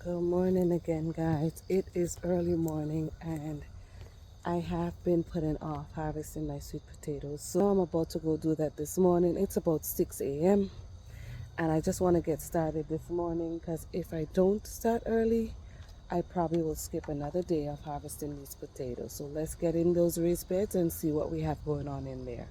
Good morning again, guys. It is early morning and I have been putting off harvesting my sweet potatoes. So I'm about to go do that this morning. It's about 6 a.m. and I just want to get started this morning because if I don't start early, I probably will skip another day of harvesting these potatoes. So let's get in those raised beds and see what we have going on in there.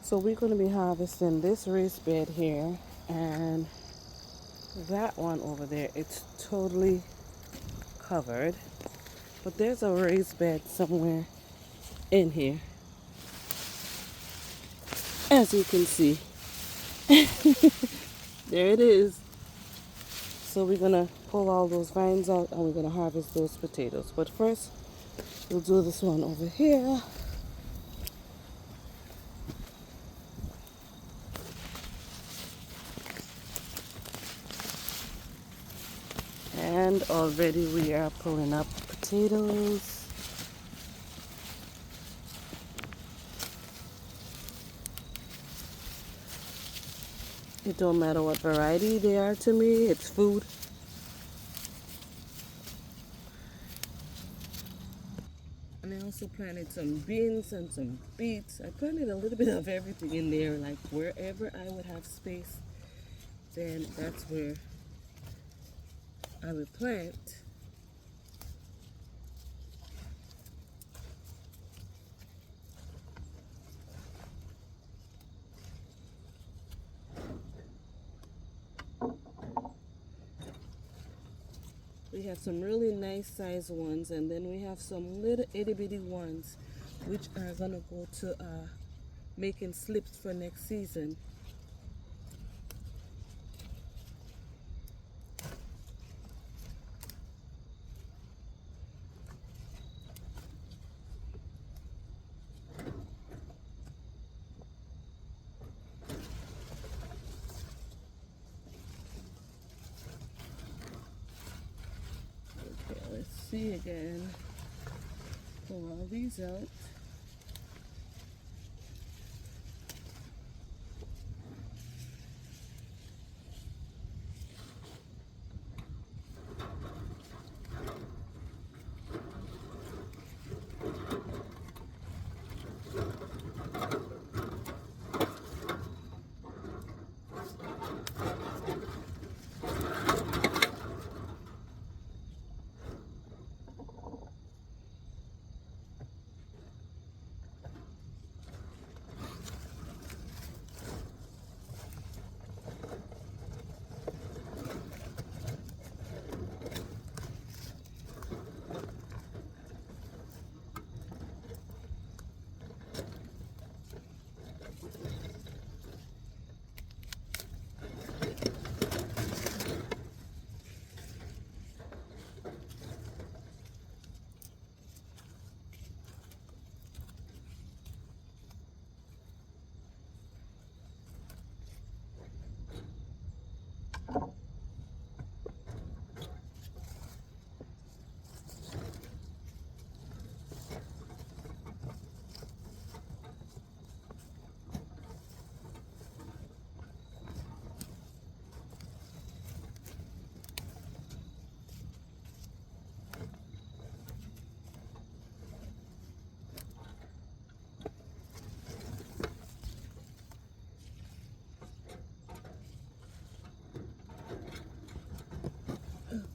So we're going to be harvesting this raised bed here and that one over there. It's totally covered, but there's a raised bed somewhere in here, as you can see. There it is. So we're gonna pull all those vines out and we're gonna harvest those potatoes, but first we'll do this one over here. And already we are pulling up potatoes. It don't matter what variety they are to me, it's food. And I also planted some beans and some beets. I planted a little bit of everything in there, like wherever I would have space, then that's where I would plant. We have some really nice sized ones, and then we have some little itty bitty ones which are gonna go to making slips for next season. Okay, let's see again. Pull all these out.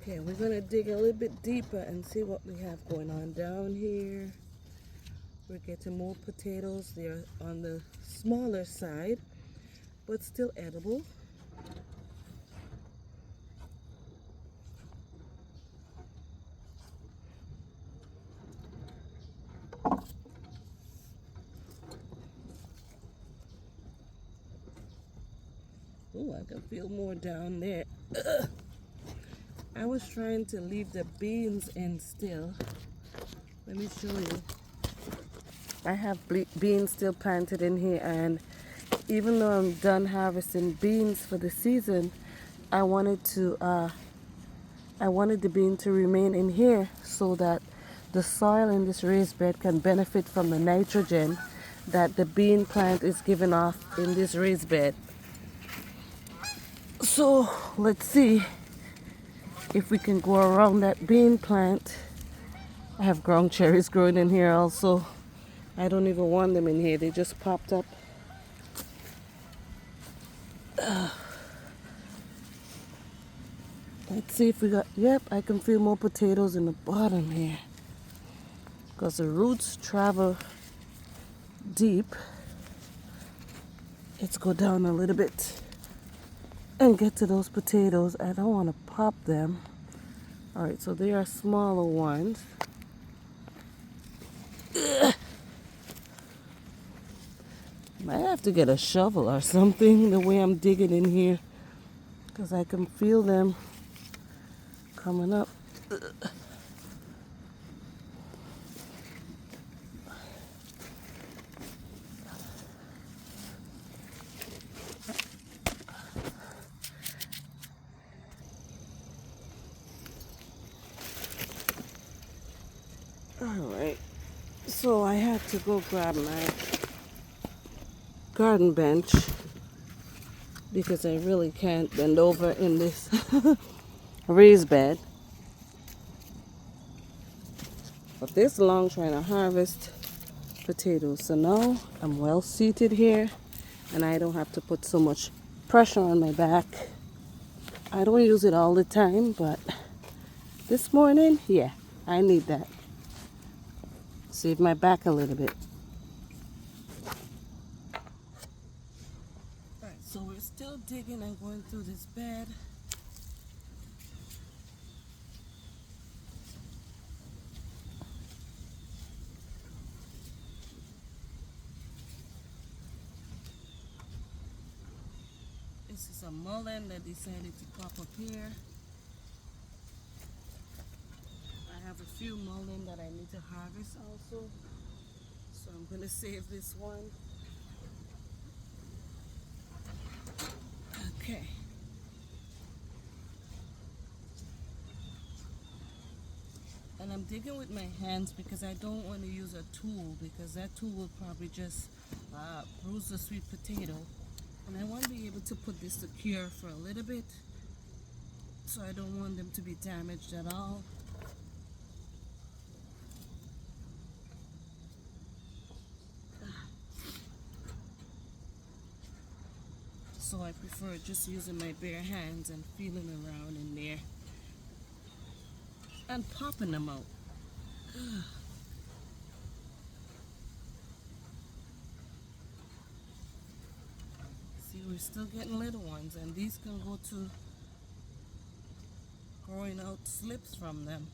Okay, we're gonna dig a little bit deeper and see what we have going on down here. We're getting more potatoes. They're on the smaller side, but still edible. Oh, I can feel more down there. Ugh. I was trying to leave the beans in still. Let me show you. I have beans still planted in here, and even though I'm done harvesting beans for the season, I wanted to I wanted the bean to remain in here so that the soil in this raised bed can benefit from the nitrogen that the bean plant is giving off in this raised bed. So let's see if we can go around that bean plant. I have ground cherries growing in here also. I don't even want them in here. They just popped up. Let's see if we got, yep, I can feel more potatoes in the bottom here. Because the roots travel deep. Let's go down a little bit and get to those potatoes. I don't want to pop them. All right, so they are smaller ones. Might have to get a shovel or something the way I'm digging in here, because I can feel them coming up. All right, so I had to go grab my garden bench because I really can't bend over in this raised bed. But this long trying to harvest potatoes. So now I'm well seated here and I don't have to put so much pressure on my back. I don't use it all the time, but this morning, yeah, I need that. Save my back a little bit. Alright, so we're still digging and going through this bed. This is a mullein that decided to pop up here. I have a few mullein that I need to harvest also. So I'm going to save this one. Okay. And I'm digging with my hands because I don't want to use a tool, because that tool will probably just bruise the sweet potato. And I want to be able to put this to cure for a little bit, so I don't want them to be damaged at all. So I prefer just using my bare hands and feeling around in there and popping them out. See, we're still getting little ones, and these can go to growing out slips from them.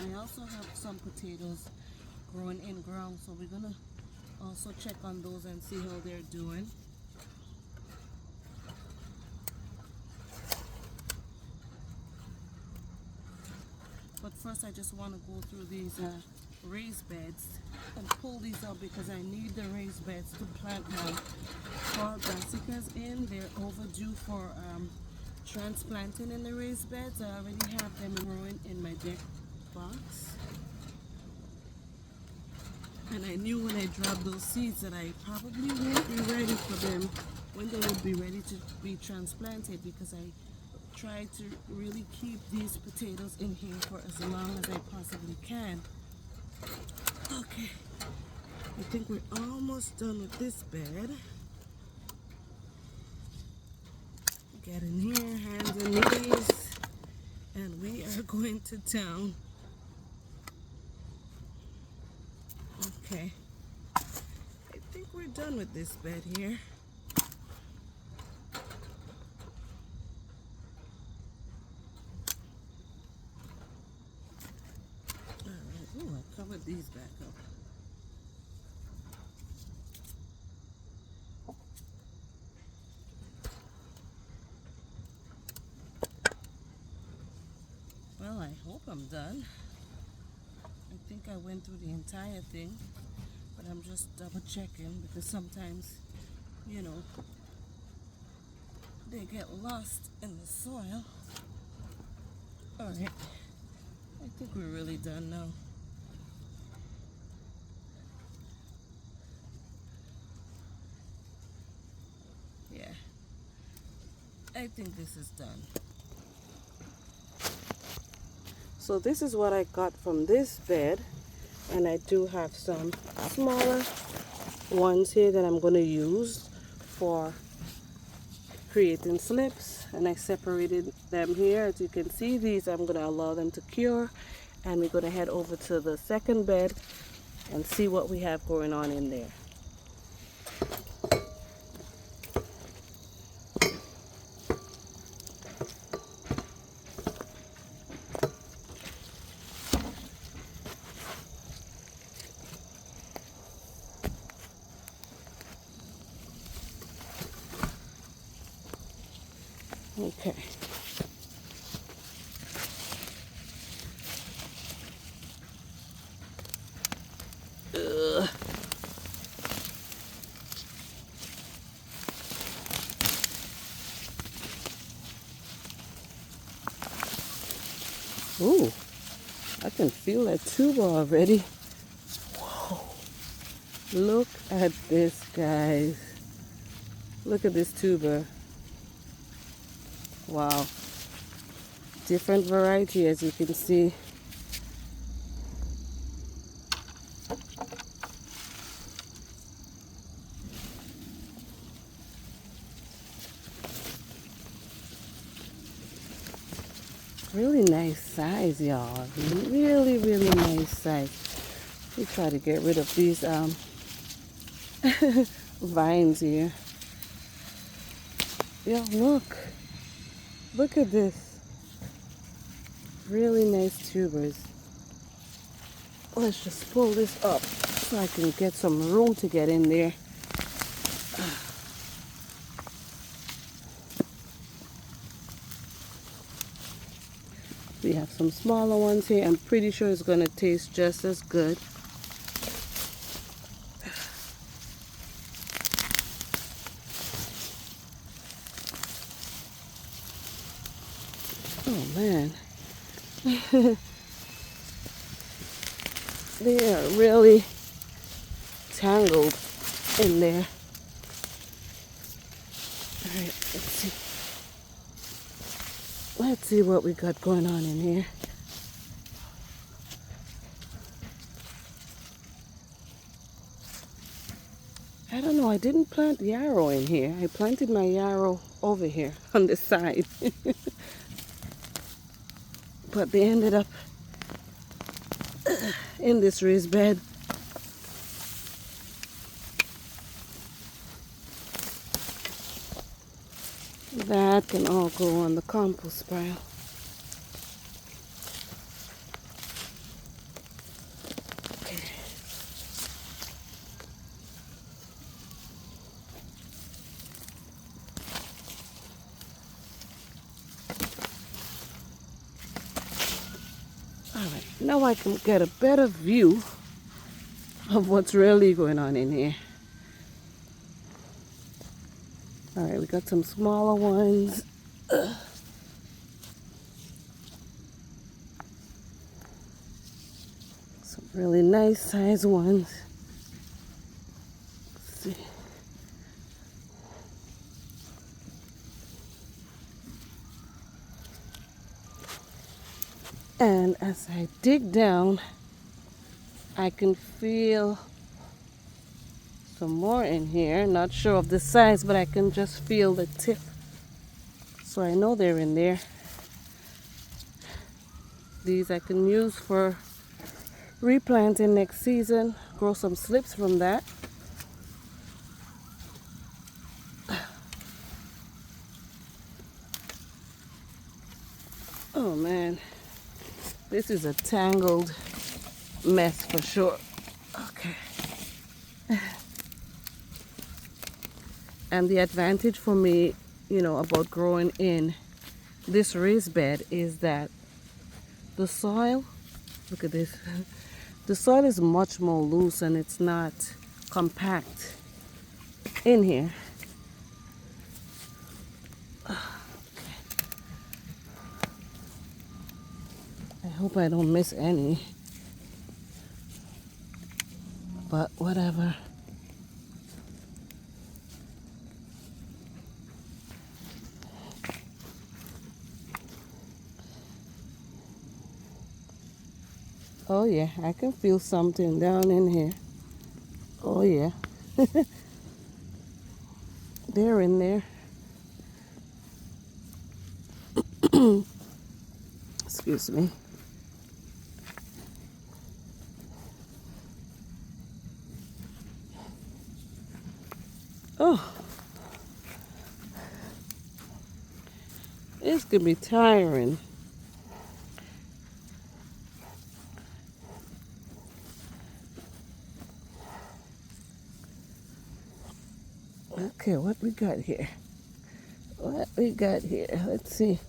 I also have some potatoes growing in ground, so we're gonna also check on those and see how they're doing. But first I just want to go through these raised beds and pull these out because I need the raised beds to plant my fall brassicas in. They're overdue for transplanting in the raised beds. I already have them growing in my deck box. And I knew when I dropped those seeds that I probably won't be ready for them when they would be ready to be transplanted, because I try to really keep these potatoes in here for as long as I possibly can. Okay, I think we're almost done with this bed. Get in here, hands and knees, and we are going to town. Okay, I think we're done with this bed here. these back up. Well, I hope I'm done. I think I went through the entire thing, but I'm just double checking because sometimes, you know, they get lost in the soil. Alright, I think we're really done now. Yeah, I think this is done. So this is what I got from this bed, and I do have some smaller ones here that I'm going to use for creating slips, and I separated them here. As you can see, these I'm going to allow them to cure, and we're going to head over to the second bed and see what we have going on in there. Okay. Ugh. Ooh, I can feel that tuber already. Whoa. Look at this, guys. Look at this tuber. Wow. Different variety, as you can see. Really nice size, y'all. Really, really nice size. We try to get rid of these vines here. Yeah, look. Look at this. Really nice tubers. Let's just pull this up so I can get some room to get in there. We have some smaller ones here. I'm pretty sure it's going to taste just as good. Oh man. They are really tangled in there. Alright, let's see. Let's see what we got going on in here. I don't know, I didn't plant yarrow in here. I planted my yarrow over here on the side. But they ended up in this raised bed. That can all go on the compost pile. Okay. Alright, now I can get a better view of what's really going on in here. Alright, we got some smaller ones. Some really nice size ones. Let's see. And as I dig down, I can feel some more in here. Not sure of the size, but I can just feel the tip. So I know they're in there. These I can use for replanting next season. Grow some slips from that. Oh man, this is a tangled mess for sure. Okay. And the advantage for me, you know, about growing in this raised bed is that the soil, look at this, the soil is much more loose and it's not compact in here. I hope I don't miss any, but whatever. Oh yeah, I can feel something down in here. Oh yeah. They're in there. Excuse me. Oh, it's gonna be tiring. Okay, what we got here? What we got here? Let's see.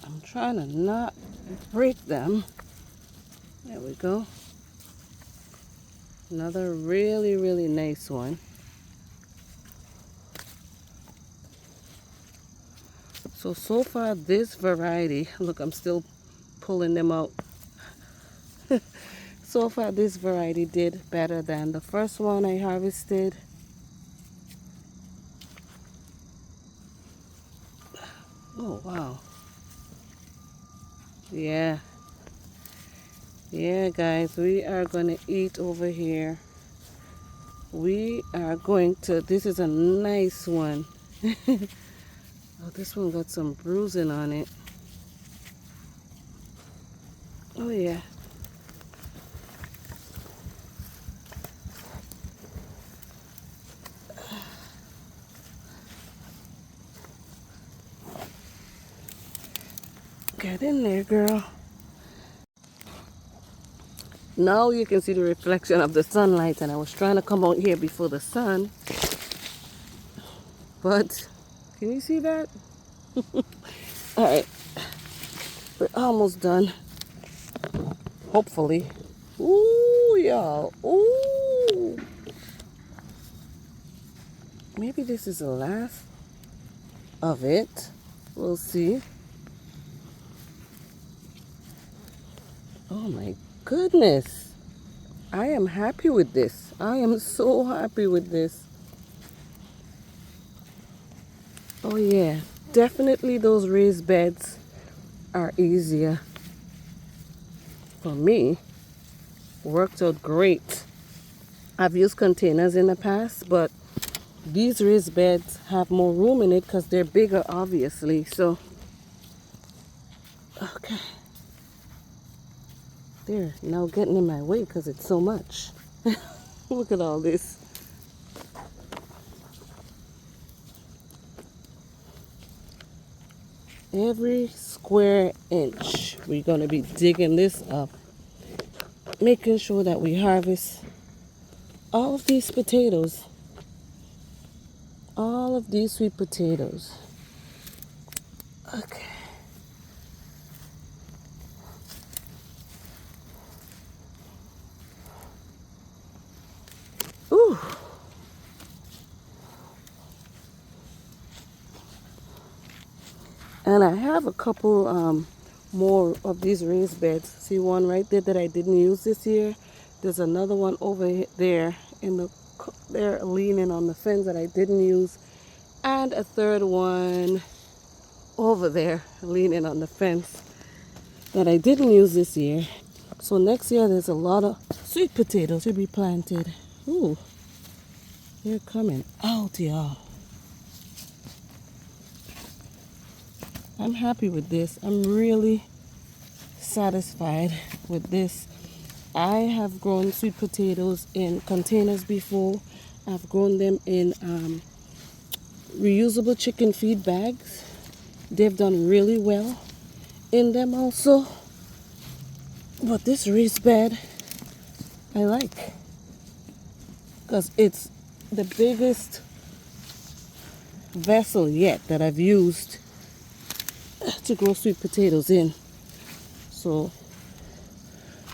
I'm trying to not break them. There we go. Another really, really nice one. So far this variety, look, I'm still pulling them out. So far this variety did better than the first one I harvested. Oh, wow. Yeah. Yeah, guys, we are going to eat over here. We are going to, this is a nice one. Oh, this one got some bruising on it. Oh, yeah. Get in there, girl. Now you can see the reflection of the sunlight, and I was trying to come out here before the sun. But, can you see that? All right. We're almost done. Hopefully. Ooh, y'all. Ooh. Maybe this is the last of it. We'll see. Oh my goodness. I am happy with this. I am so happy with this. Oh yeah. Definitely those raised beds are easier. For me, worked out great. I've used containers in the past, but these raised beds have more room in it because they're bigger, obviously. So, okay. They're now getting in my way because it's so much. Look at all this. Every square inch, we're going to be digging this up, making sure that we harvest all of these potatoes, all of these sweet potatoes. Okay. Ooh. And I have a couple more of these raised beds. See one right there that I didn't use this year. There's another one over there in the there leaning on the fence that I didn't use, and a third one over there leaning on the fence that I didn't use this year. So next year there's a lot of sweet potatoes to be planted. Ooh, they're coming out, y'all. I'm happy with this. I'm really satisfied with this. I have grown sweet potatoes in containers before. I've grown them in reusable chicken feed bags. They've done really well in them also. But this raised bed I like because it's the biggest vessel yet that I've used to grow sweet potatoes in. So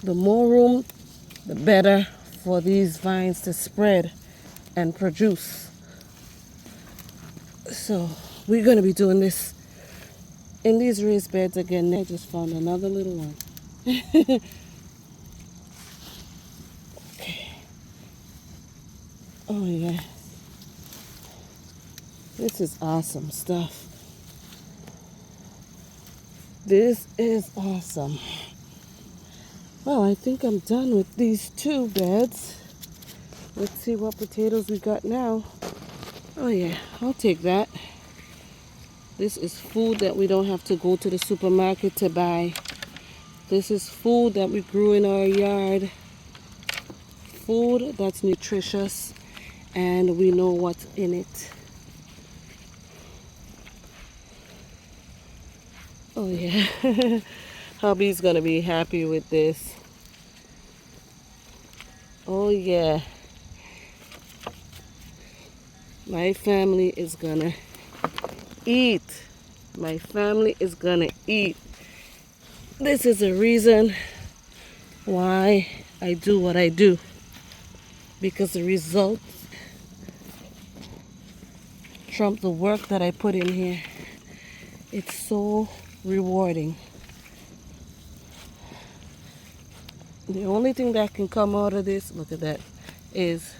the more room, the better for these vines to spread and produce. So we're going to be doing this in these raised beds again. I just found another little one. Okay. Oh yeah. This is awesome stuff. This is awesome. Well, I think I'm done with these two beds. Let's see what potatoes we got now. Oh yeah, I'll take that. This is food that we don't have to go to the supermarket to buy. This is food that we grew in our yard. Food that's nutritious and we know what's in it. Oh yeah, hubby's gonna be happy with this. Oh yeah, my family is gonna eat. My family is gonna eat. This is the reason why I do what I do, because the results trump the work that I put in here. It's so rewarding. The only thing that can come out of this, look at that, is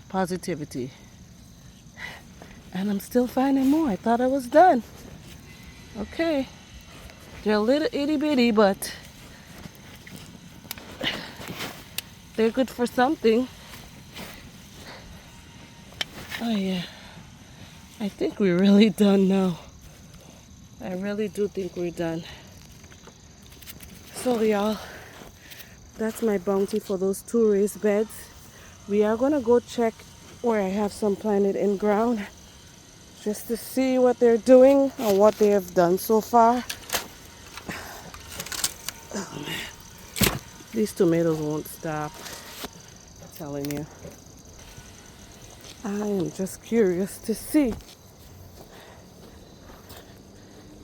positivity. And I'm still finding more. I thought I was done. Okay. They're a little itty bitty, but they're good for something. Oh yeah. I think we're really done now. I really do think we're done. So y'all, that's my bounty for those two raised beds. We are gonna go check where I have some planted in ground just to see what they're doing or what they have done so far. Oh man, these tomatoes won't stop. I'm telling you. I am just curious to see.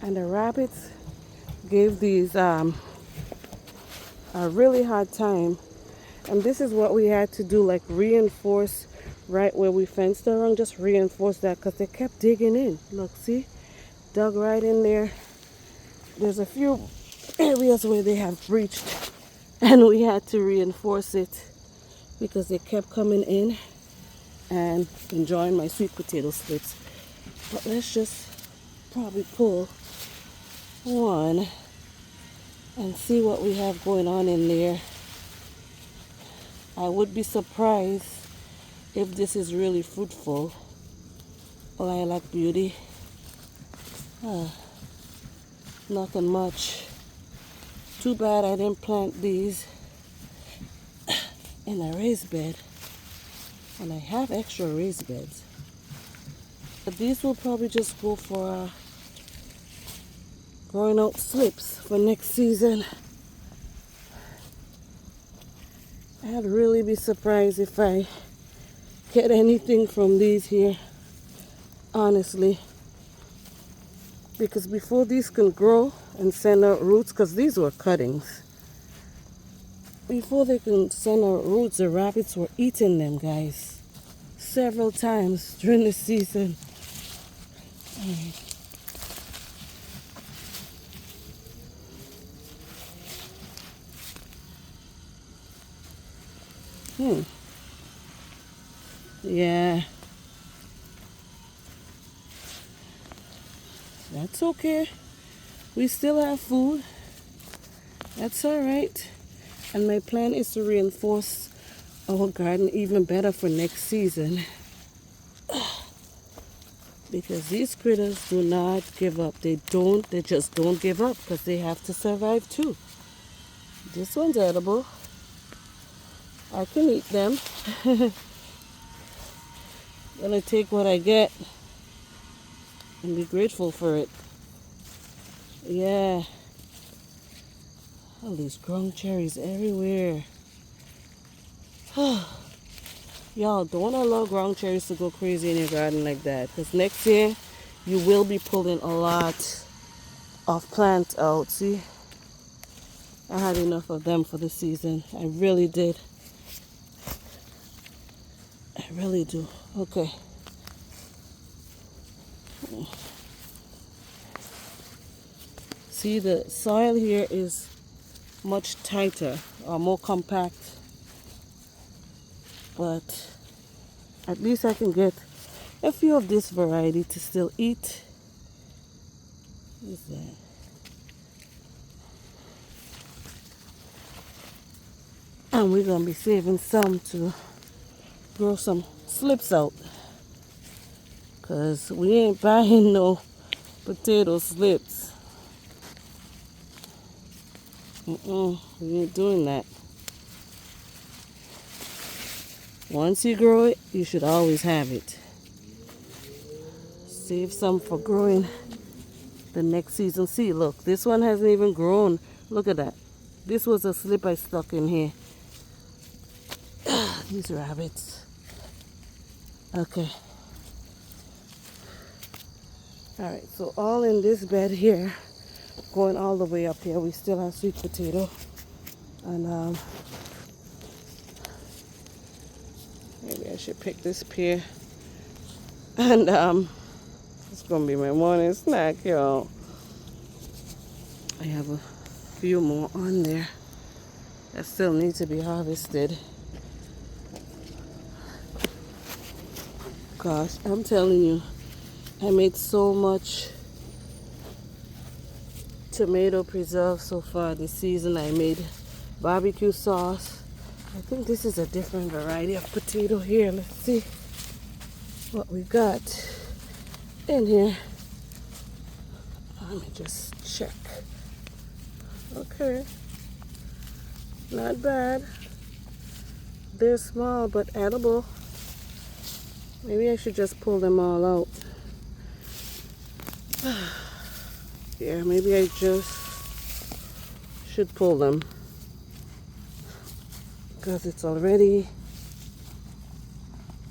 And the rabbits gave these a really hard time. And this is what we had to do, like reinforce right where we fenced around, just reinforce that because they kept digging in. Look, see? Dug right in there. There's a few areas where they have breached and we had to reinforce it because they kept coming in and enjoying my sweet potato splits. But let's just probably pull one and see what we have going on in there. I would be surprised if this is really fruitful. Lilac beauty. Nothing much. Too bad I didn't plant these in a raised bed. And I have extra raised beds. But these will probably just go for growing out slips for next season. I'd really be surprised if I get anything from these here, honestly. Because before these can grow and send out roots, because these were cuttings, before they can send out roots, the rabbits were eating them, guys, several times during the season. Yeah, that's okay. We still have food. That's all right. And my plan is to reinforce our garden even better for next season. Because these critters do not give up. They just don't give up because they have to survive too. This one's edible. I can eat them. Gonna take what I get and be grateful for it. Yeah. All these grown cherries everywhere. Y'all, don't allow ground cherries to go crazy in your garden like that. Because next year, you will be pulling a lot of plants out. See? I had enough of them for the season. I really did. I really do. Okay. See, the soil here is much tighter or more compact. But at least I can get a few of this variety to still eat. What is that? And we're going to be saving some to grow some slips out. Because we ain't buying no potato slips. We ain't doing that. Once you grow it, you should always have it. Save some for growing the next season. See, look, this one hasn't even grown. Look at that. This was a slip I stuck in here. These rabbits. Okay. Alright, so all in this bed here, going all the way up here, we still have sweet potato. And maybe I should pick this pear. And it's gonna be my morning snack, y'all. I have a few more on there that still need to be harvested. Gosh, I'm telling you, I made so much tomato preserve so far this season. I made barbecue sauce. I think this is a different variety of potato here. Let's see what we got in here. Let me just check. Okay, not bad. They're small but edible. Maybe I should just pull them all out. Yeah, maybe I just should pull them. Because it's already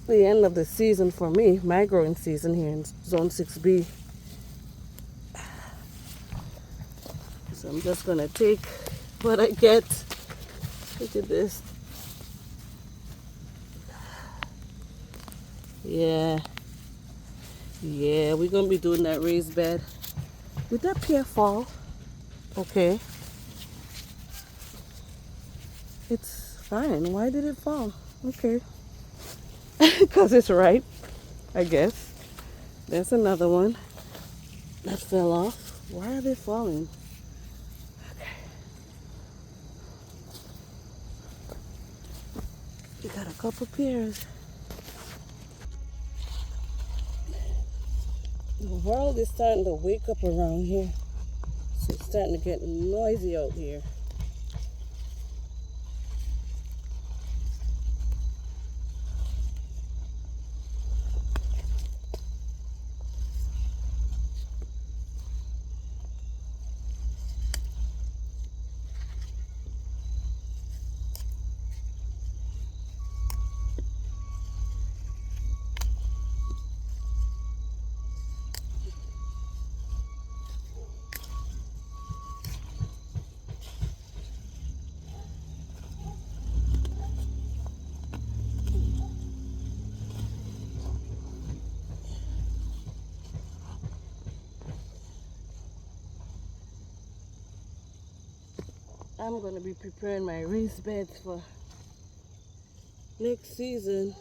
the end of the season for me, my growing season here in Zone 6B. So I'm just going to take what I get. Look at this. Yeah, we're going to be doing that raised bed. Did that pear fall? Okay. It's fine. Why did it fall? Okay. Because it's ripe, I guess. There's another one that fell off. Why are they falling? Okay. We got a couple pears. The world is starting to wake up around here. So it's starting to get noisy out here. I'm going to be preparing my raised beds for next season.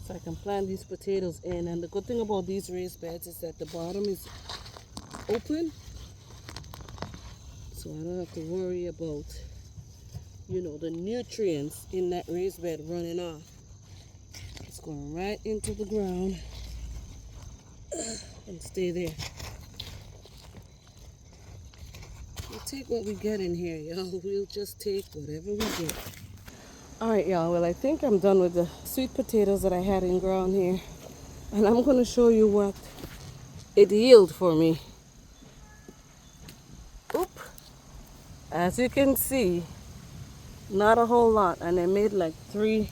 So I can plant these potatoes in. And the good thing about these raised beds is that the bottom is open. So I don't have to worry about, the nutrients in that raised bed running off. It's going right into the ground and stay there. We'll take what we get in here, y'all. We'll just take whatever we get. All right, y'all. Well, I think I'm done with the sweet potatoes that I had in ground here. And I'm going to show you what it yielded for me. Oop. As you can see, not a whole lot. And I made like 3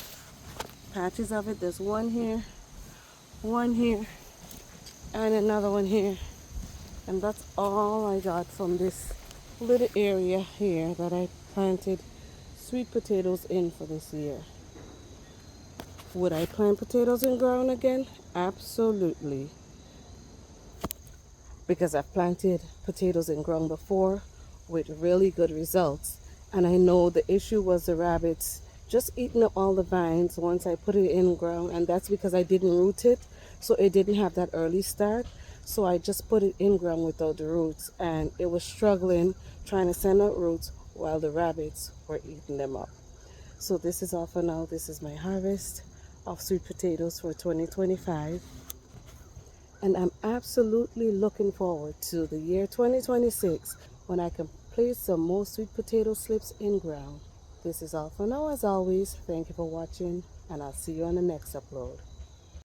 patches of it. There's one here, and another one here. And that's all I got from this little area here that I planted sweet potatoes in for this year. Would I plant potatoes in ground again? Absolutely. Because I've planted potatoes in ground before with really good results. And I know the issue was the rabbits just eating up all the vines once I put it in ground. And that's because I didn't root it. So it didn't have that early start. So I just put it in ground without the roots. And it was struggling trying to send out roots while the rabbits were eating them up. So this is all for now. This is my harvest of sweet potatoes for 2025. And I'm absolutely looking forward to the year 2026 when I can place some more sweet potato slips in ground. This is all for now. As always, thank you for watching, and I'll see you on the next upload.